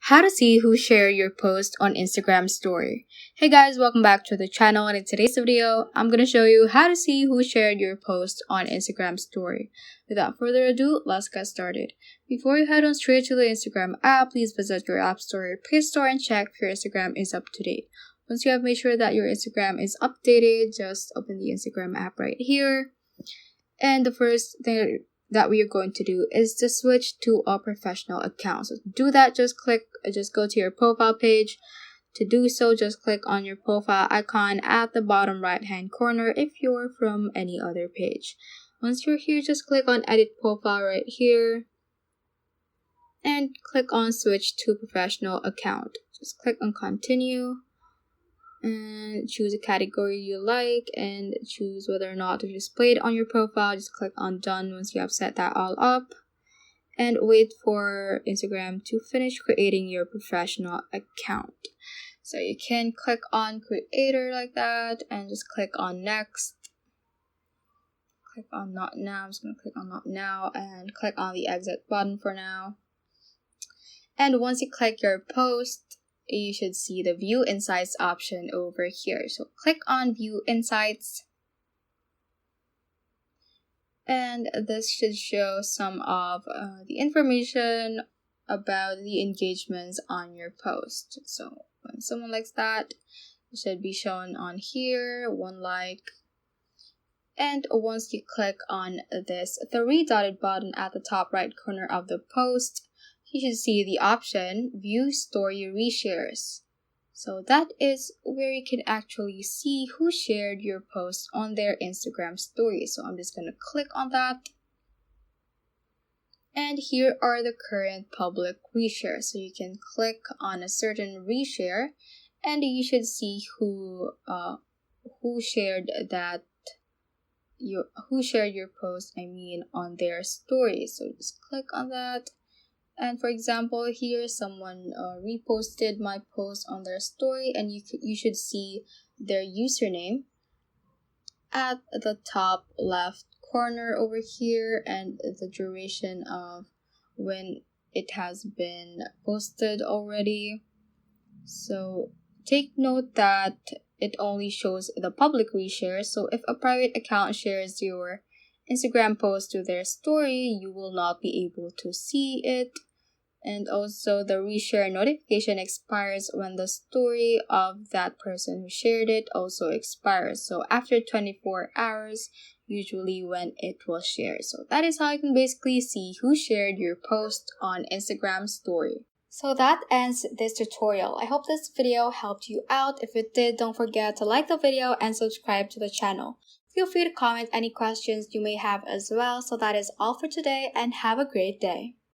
How to see who shared your post on Instagram story. Hey guys, welcome back to the channel, and in today's video, I'm going to show you how to see who shared your post on Instagram story. Without further ado, let's get started. Before you head on straight to the Instagram app, please visit your app store or Play Store and check if your Instagram is up to date. Once you have made sure that your Instagram is updated, just open the Instagram app right here. And the first thing that we are going to do is to switch to a professional account. So to do that, just go to your profile page. To do so, just click on your profile icon at the bottom right hand corner if you're from any other page. Once you're here, just click on edit profile right here and click on switch to professional account. Just click on continue and choose a category you like and choose whether or not to display it on your profile. Just click on done once you have set that all up and wait for Instagram to finish creating your professional account. So you can click on creator like that and just click on next. Click on not now. I'm just going to click on not now and click on the exit button for now. And once you click your post, you should see the View Insights option over here. So click on View Insights. And this should show some of the information about the engagements on your post. So when someone likes that, it should be shown on here, 1 like. And once you click on this 3-dotted button at the top right corner of the post, you should see the option View Story Reshares. So that is where you can actually see who shared your post on their Instagram story. So I'm just going to click on that. And here are the current public reshares. So you can click on a certain reshare and you should see who shared your post on their story. So just click on that. And for example, here someone reposted my post on their story, and you should see their username at the top left corner over here and the duration of when it has been posted already. So take note that it only shows the public reshare. So if a private account shares your Instagram post to their story, you will not be able to see it. And also the reshare notification expires when the story of that person who shared it also expires. So after 24 hours, usually when it was shared. So that is how you can basically see who shared your post on Instagram story. So that ends this tutorial. I hope this video helped you out. If it did, don't forget to like the video and subscribe to the channel. Feel free to comment any questions you may have as well. So that is all for today and have a great day.